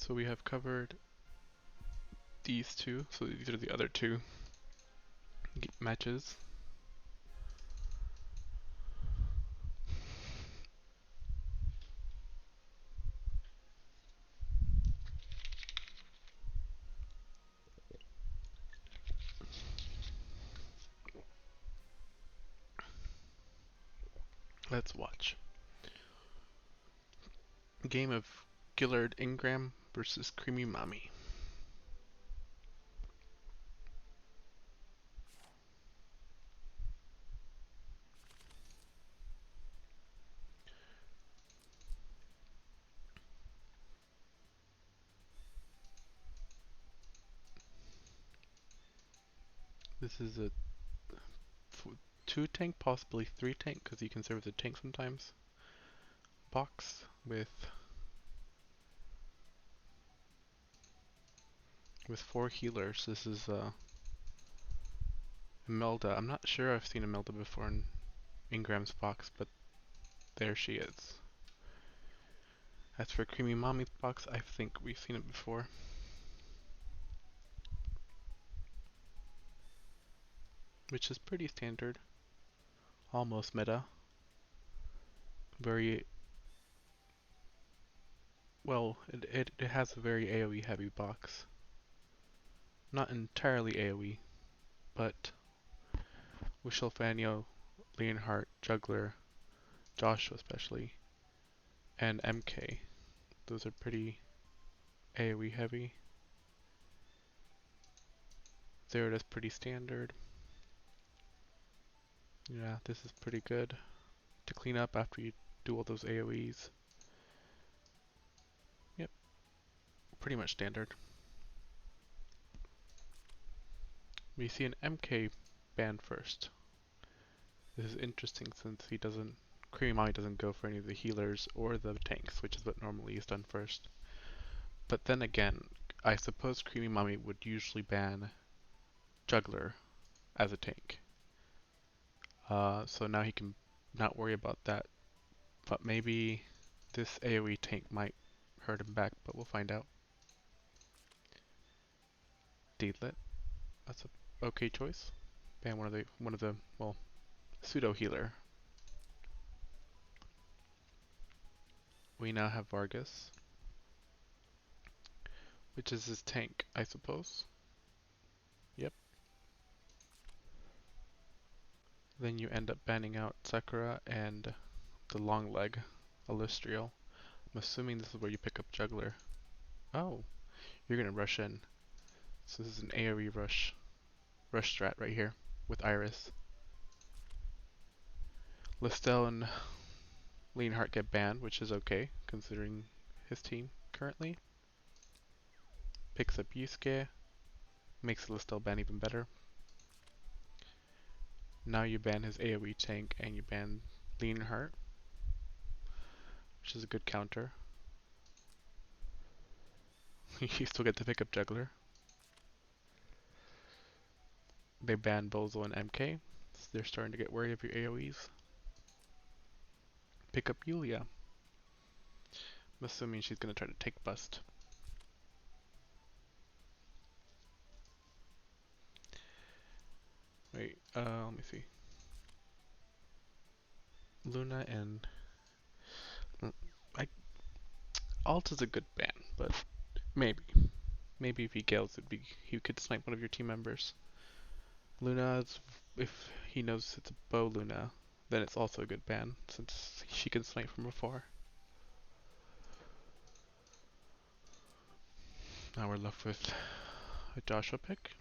So we have covered these two. So these are the other two matches. Let's watch. Game of Guilard Ingram versus Creamy Mommy. This is a 2 tank, possibly 3 tank, because you can serve as a tank sometimes. Box with 4 healers. This is Imelda. I'm not sure I've seen Imelda before in Ingram's box, but there she is. As for Creamy Mommy's box, I think we've seen it before. Which is pretty standard. Almost meta. Very well, it has a very AoE heavy box. Not entirely AoE, but Wishelfanio, Leonhardt, Juggler, Joshua especially, and MK. Those are pretty AoE heavy. There, that's pretty standard. Yeah, this is pretty good to clean up after you do all those AoEs. Yep, pretty much standard. We see an MK ban first. This is interesting since Creamy Mommy doesn't go for any of the healers or the tanks, which is what normally is done first. But then again, I suppose Creamy Mommy would usually ban Juggler as a tank. So now he can not worry about that. But maybe this AoE tank might hurt him back, but we'll find out. Deedlit. That's a okay choice. Ban one of the well, pseudo healer. We now have Vargas, which is his tank, I suppose. Yep. Then you end up banning out Sakura and the long leg, Illustrial. I'm assuming this is where you pick up Juggler. Oh, you're gonna rush in. So this is an AoE rush strat right here with Iris. Listel and Leonhardt get banned, which is okay considering his team currently. Picks up Yusuke, makes the Listel ban even better. Now you ban his AoE tank and you ban Leonhardt, which is a good counter. You still get to pick up Juggler. They ban Bozo and MK, so they're starting to get worried of your AoEs. Pick up Yulia. I'm assuming she's going to try to take Bust. Wait, let me see. Luna and... Alt is a good ban, but maybe. Maybe if he gales, he could snipe one of your team members. Luna, if he knows it's a bow Luna, then it's also a good ban, since she can snipe from afar. Now we're left with a Joshua pick.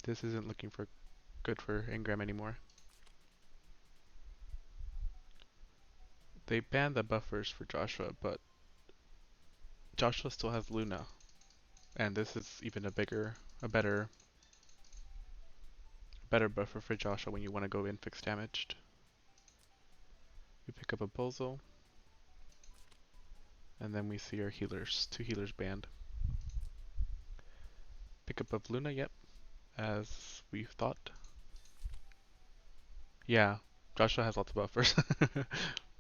This isn't looking good for Ingram anymore. They banned the buffers for Joshua, but Joshua still has Luna. And this is even a better buffer for Joshua when you want to go in fixed damaged. We pick up a Bozo. And then we see our healers, 2 healers banned. Pick up of Luna, yep, as we thought. Yeah, Joshua has lots of buffers.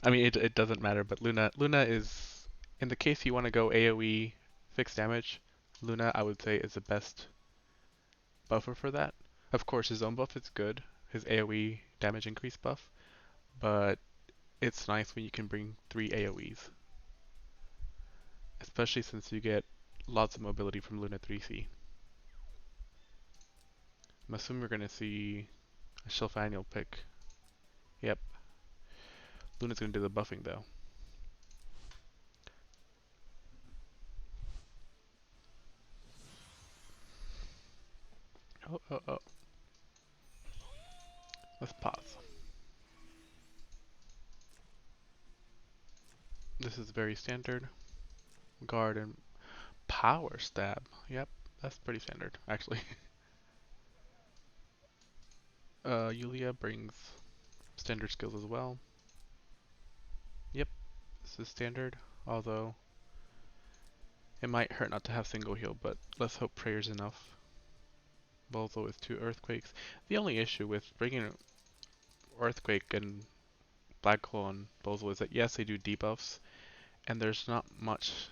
I mean, it doesn't matter, but Luna is In the case you want to go AoE fixed damage, Luna I would say is the best buffer for that. Of course his own buff is good, his AoE damage increase buff, but it's nice when you can bring 3 AoEs. Especially since you get lots of mobility from Luna 3C. I'm assuming we're going to see a Shelfaniel pick. Yep. Luna's going to do the buffing though. Oh. Let's pause. This is very standard. Guard and power stab. Yep, that's pretty standard, actually. Yulia brings standard skills as well. Yep, this is standard, although it might hurt not to have single heal, but let's hope prayer's enough. Bozo with 2 earthquakes. The only issue with bringing earthquake and black hole and Bozo is that yes, they do debuffs, and there's not much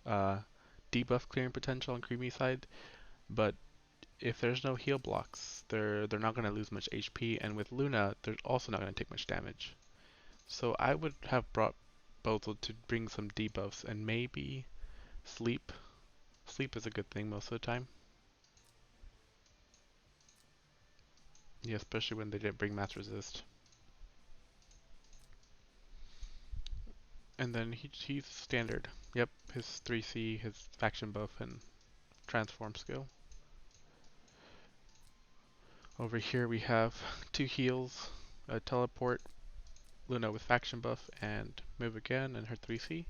debuff clearing potential on Creamy side, but if there's no heal blocks, they're not going to lose much HP, and with Luna, they're also not going to take much damage. So I would have brought Bozo to bring some debuffs and maybe sleep. Sleep is a good thing most of the time. Yeah, especially when they didn't bring mass resist. And then he's standard. Yep, his 3C, his faction buff, and transform skill. Over here we have 2 heals, a teleport, Luna with faction buff, and move again, and her 3C.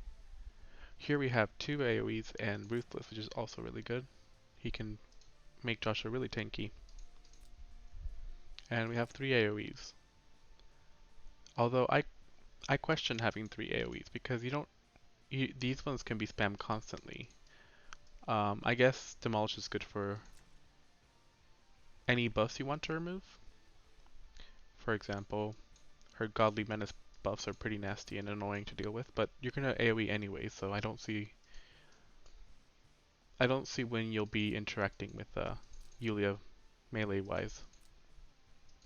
Here we have 2 AoEs and Ruthless, which is also really good. He can make Joshua really tanky. And we have 3 AoEs. Although I question having 3 AoEs because these ones can be spammed constantly. I guess Demolish is good for any buffs you want to remove. For example, her Godly Menace buffs are pretty nasty and annoying to deal with, but you're gonna AoE anyway, so I don't see when you'll be interacting with Yulia melee wise,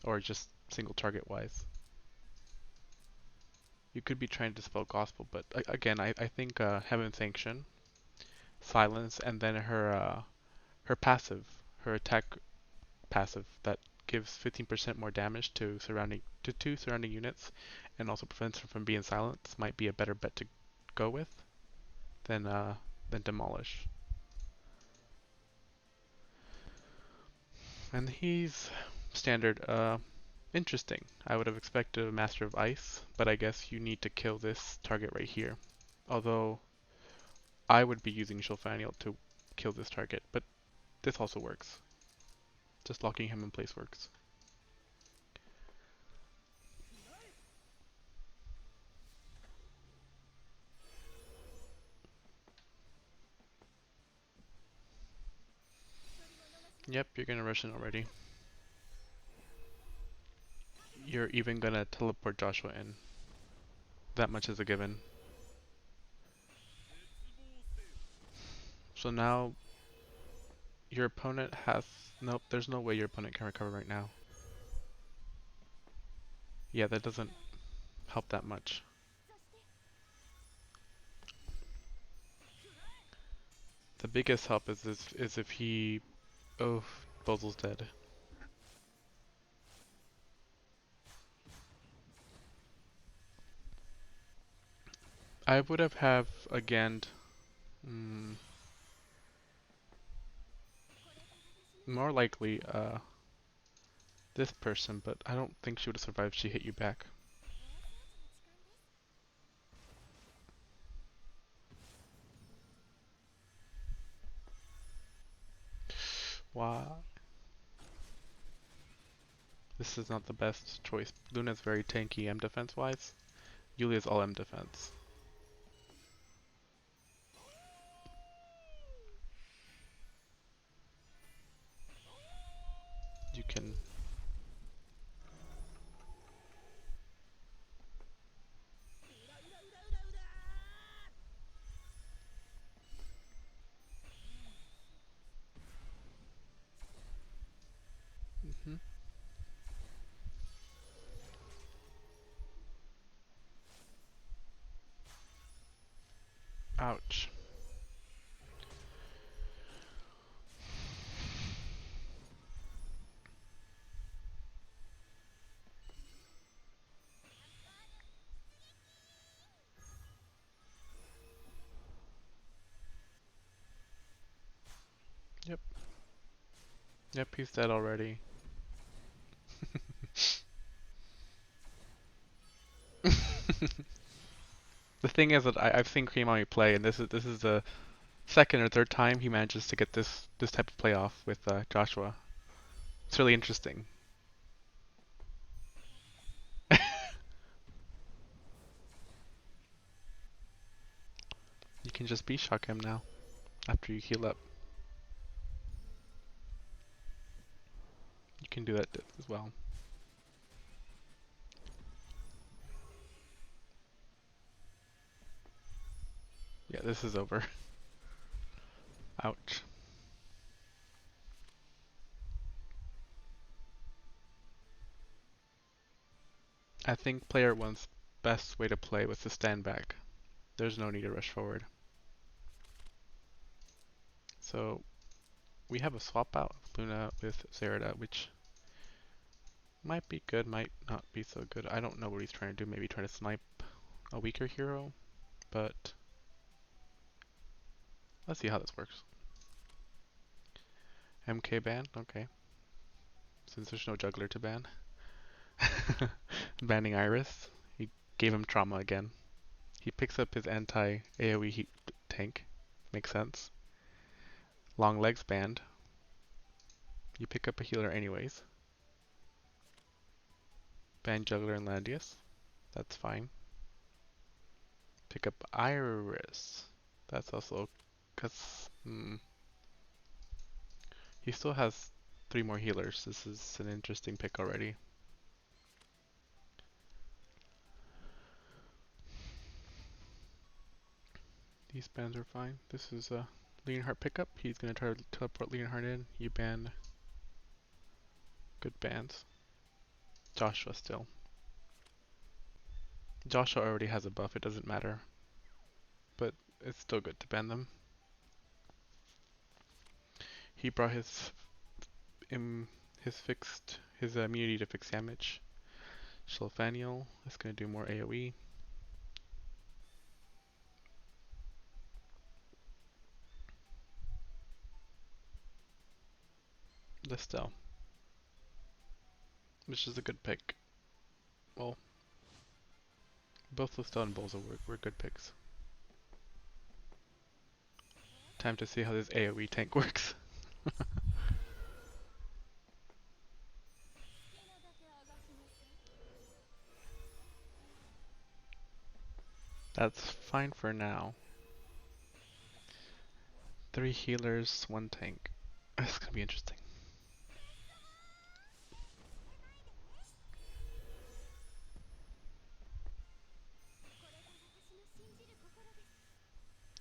or just single target wise. You could be trying to dispel Gospel, but again, I think Heaven Sanction, Silence, and then her passive, her attack passive that gives 15% more damage to two surrounding units, and also prevents them from being silenced, might be a better bet to go with than Demolish. And he's standard. Interesting. I would have expected a Master of Ice, but I guess you need to kill this target right here. Although I would be using Shilfaniel to kill this target, but this also works. Just locking him in place works. Yep, you're gonna rush in already. You're even gonna teleport Joshua in. That much is a given. So now your opponent has... Nope, there's no way your opponent can recover right now. Yeah, that doesn't help that much. The biggest help is if he... Oh, Bozel's dead. I would have again... more likely this person, but I don't think she would have survived if she hit you back. Wow. This is not the best choice. Luna's very tanky M defense wise. Yulia's all M defense. You can... Ouch. Yep. Yep, he's dead already. The thing is that I've seen Clean Mommy play, and this is the second or third time he manages to get this type of play off with Joshua. It's really interesting. You can just B-shock him now after you heal up. You can do that as well. Yeah, this is over. Ouch. I think player one's best way to play was to stand back. There's no need to rush forward. So we have a swap out of Luna with Zerida, which might be good, might not be so good. I don't know what he's trying to do. Maybe trying to snipe a weaker hero, but let's see how this works. MK ban? Okay. Since there's no juggler to ban. Banning Iris. He gave him trauma again. He picks up his anti-AoE heat tank. Makes sense. Long legs banned. You pick up a healer anyways. Ban juggler and Landius. That's fine. Pick up Iris. That's also because he still has 3 more healers. This is an interesting pick already. These bans are fine. This is a Leonhardt pickup. He's going to try to teleport Leonhardt in. You ban good bans. Joshua still. Joshua already has a buff. It doesn't matter. But it's still good to ban them. He brought his immunity to fixed damage. Shelfaniel is going to do more AoE. Listel, which is a good pick. Well, both Listel and Bolza were good picks. Time to see how this AoE tank works. That's fine for now. 3 healers, 1 tank. This is gonna be interesting.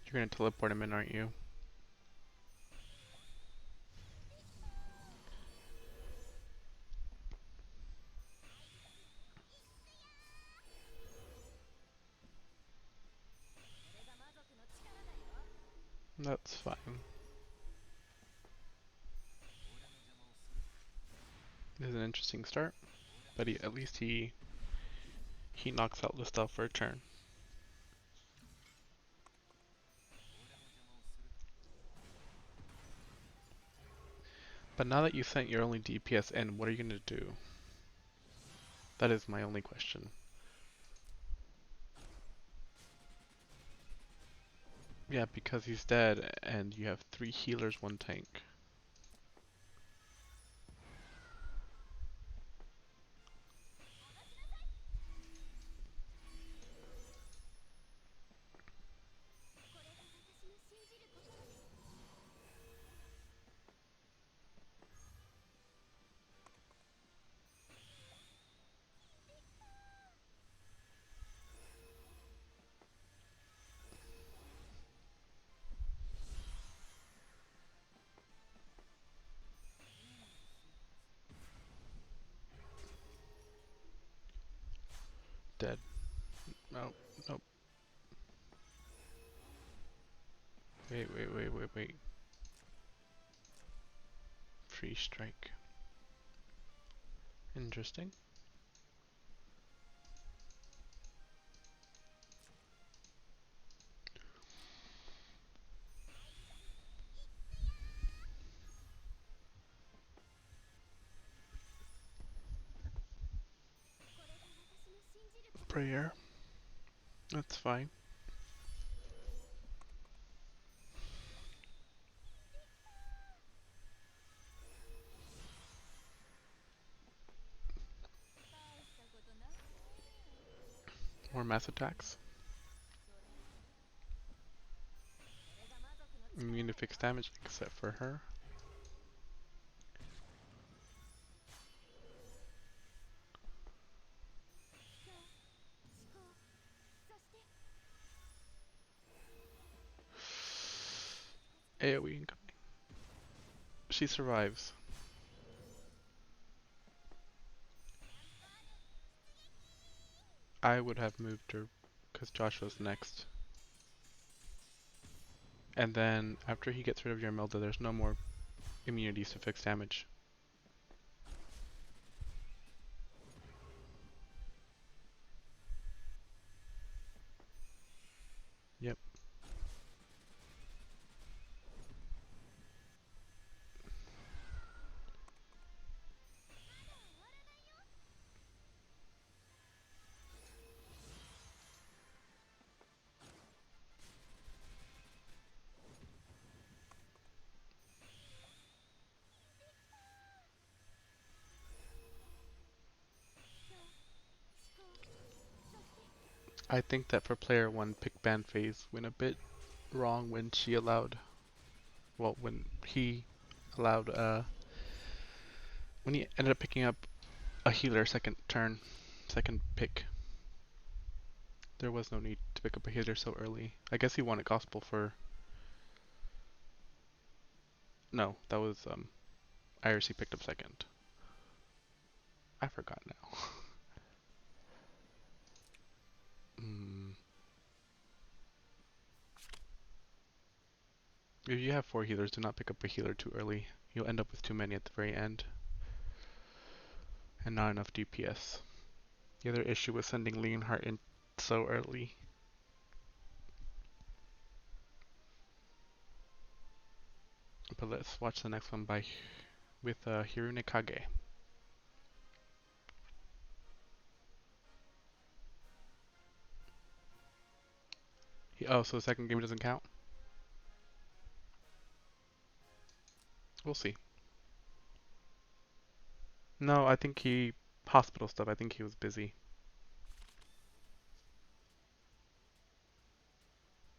You're gonna teleport him in, aren't you? That's fine. This is an interesting start, but at least he knocks out Listel for a turn. But now that you sent your only DPS in, what are you gonna do? That is my only question. Yeah, because he's dead and you have 3 healers, 1 tank. Dead. No, nope. Wait. Free strike. Interesting. Prayer. That's fine. More mass attacks. Immune to fixed damage except for her. AoE incoming. She survives. I would have moved her because Joshua's next. And then after he gets rid of your Imelda, there's no more immunities to fixed damage. Yep. I think that for player 1, pick ban phase went a bit wrong when she allowed, well, when he allowed, when he ended up picking up a healer second pick. There was no need to pick up a healer so early. I guess he wanted gospel for, no, that was, IRC picked up second. I forgot now. If you have 4 healers, do not pick up a healer too early. You'll end up with too many at the very end. And not enough DPS. The other issue was sending Leonhardt in so early. But let's watch the next one with HiruneKage. Oh, so the second game doesn't count? We'll see. No, I think hospital stuff, I think he was busy.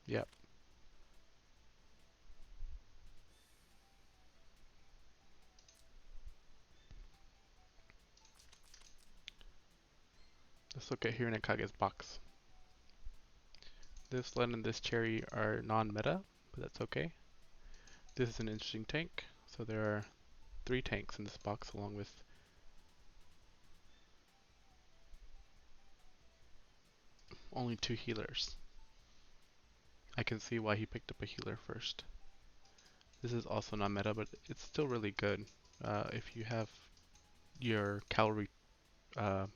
Yep. Let's look at HiruneKage's box. This Len and this Cherry are non-meta, but that's okay. This is an interesting tank, so there are 3 tanks in this box along with only 2 healers. I can see why he picked up a healer first. This is also not meta, but it's still really good. If you have your calorie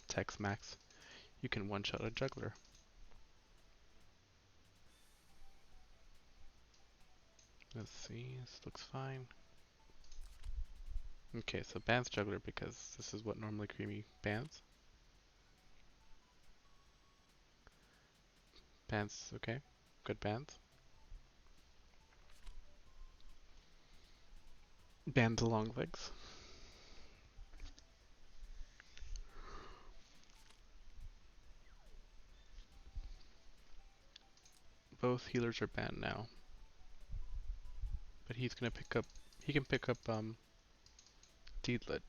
text max, you can one-shot a juggler. Let's see, this looks fine. Okay, so bans juggler because this is what normally Creamy bans. Bans, okay, good bans. Bans the long legs. Both healers are banned now. But he's gonna pick up, he can pick up Deedlit.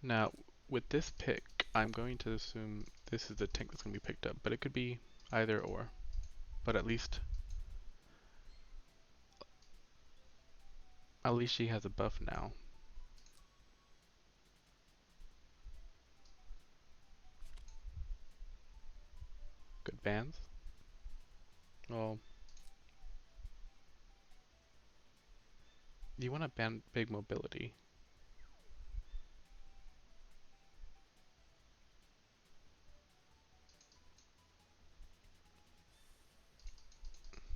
Now, with this pick, I'm going to assume this is the tank that's going to be picked up, but it could be either or. But at least she has a buff now. Good bans. Well, You want to ban big mobility.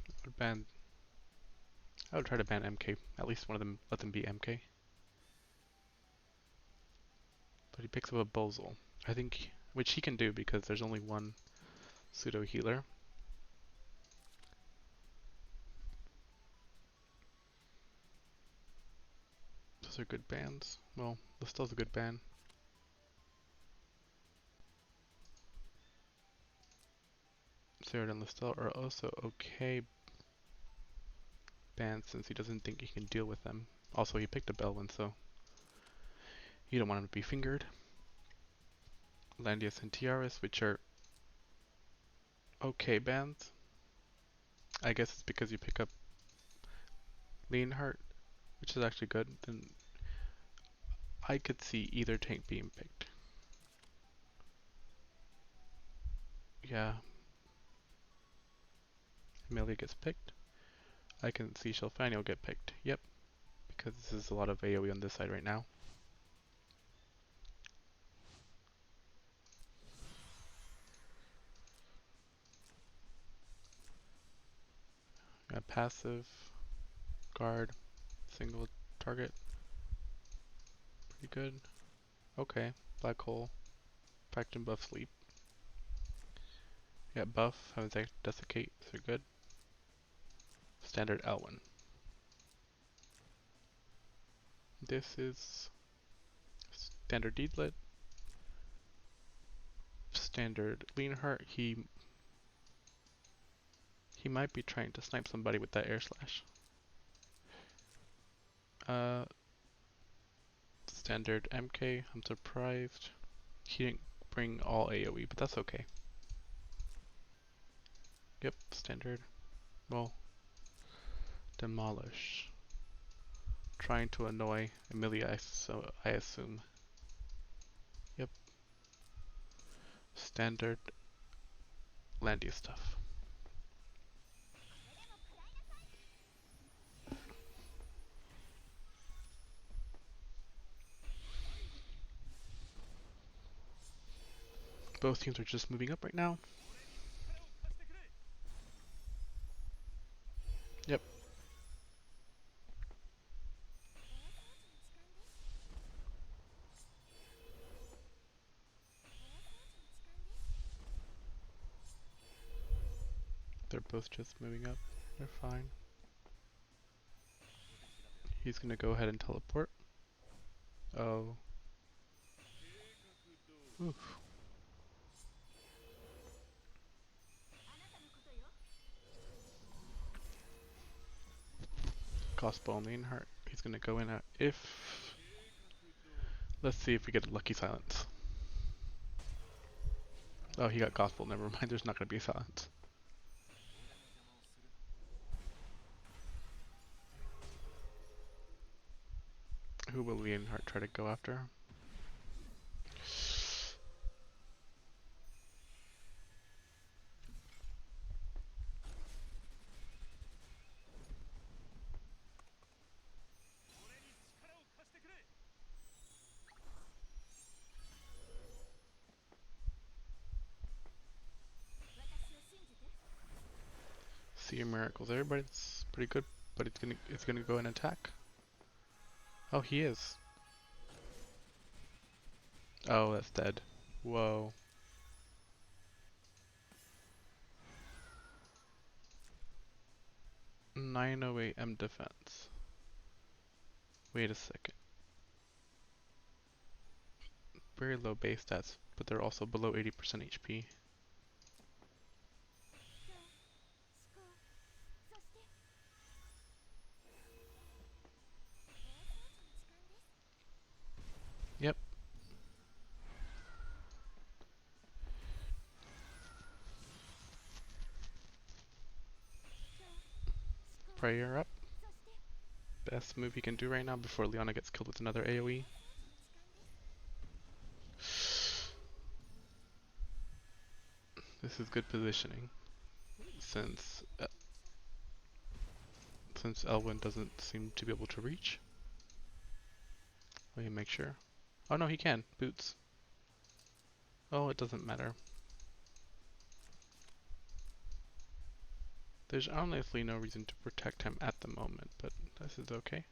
I would ban. I would try to ban MK. At least one of them. Let them be MK. But he picks up a Bozal. I think, which he can do because there's only one pseudo healer. Those are good bans. Well, Listel's a good ban. Sarah and Listel are also okay bans since he doesn't think he can deal with them. Also, he picked a Belwyn, so you don't want him to be fingered. Landius and Tiaris, which are okay bans. I guess it's because you pick up Leonhardt, which is actually good. Then I could see either tank being picked. Yeah. Amelia gets picked. I can see Shelfaniel get picked. Yep. Because this is a lot of AoE on this side right now. Got passive, guard, single target. Pretty good. Okay. Black hole. Pact and buff sleep. Yeah, buff, haven't desiccate, so good. Standard Elwyn. This is standard Deedlit. Standard Leonhardt. He might be trying to snipe somebody with that air slash. Standard MK. I'm surprised he didn't bring all AoE, but that's okay. Yep, standard. Well, demolish. Trying to annoy Amelia, so I assume. Yep. Standard Landia stuff. Both teams are just moving up right now. Yep. They're both just moving up. They're fine. He's gonna go ahead and teleport. Oh. Oof. Crossbow on Leonhardt. He's gonna go in at if. Let's see if we get a lucky silence. Oh, he got gospel. Never mind. There's not gonna be a silence. Who will Leonhardt try to go after? See your miracles. Everybody's pretty good, but it's gonna go and attack. Oh, he is. Oh, that's dead. Whoa. $908M defense. Wait a second. Very low base stats, but they're also below 80% HP. Yep. Prayer up. Best move he can do right now before Leona gets killed with another AoE. This is good positioning since since Elwyn doesn't seem to be able to reach. Let me make sure. Oh no, he can. Boots. Oh, it doesn't matter. There's honestly no reason to protect him at the moment, but this is okay.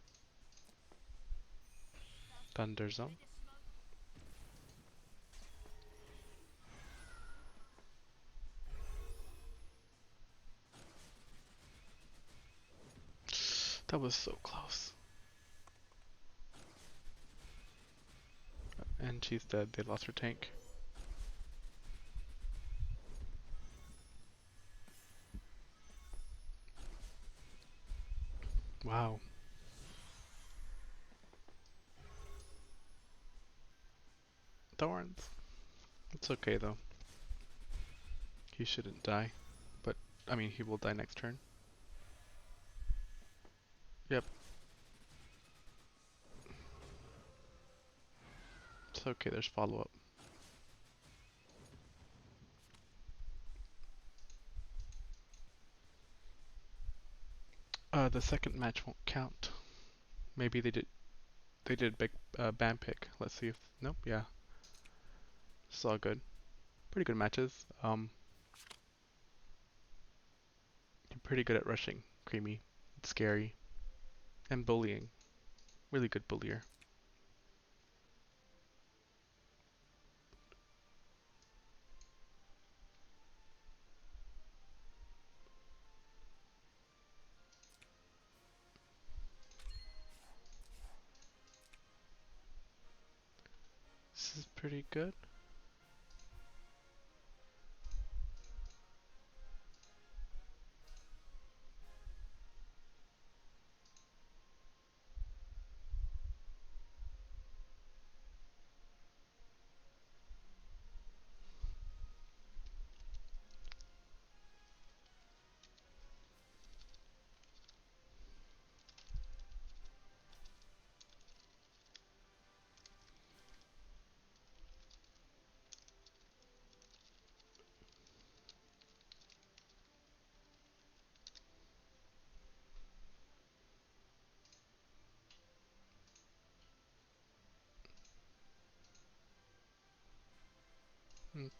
Thunder Zone. That was so close. And she's dead. They lost her tank. Wow. Thorns. It's okay though. He shouldn't die. But, I mean, he will die next turn. Yep. It's okay, there's follow-up. The second match won't count. Maybe they did big ban pick. Let's see if nope, yeah. It's all good. Pretty good matches. You're pretty good at rushing, Creamy. It's scary. And bullying. Really good bullier. This is pretty good.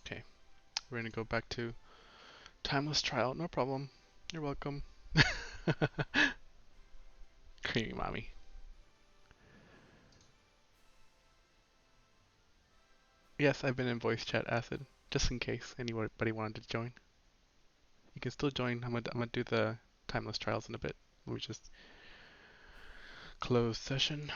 Okay. We're gonna go back to timeless trial, no problem. You're welcome. Creamy mommy. Yes, I've been in voice chat Acid, just in case anybody wanted to join. You can still join. I'm gonna do the timeless trials in a bit. Let me just close session.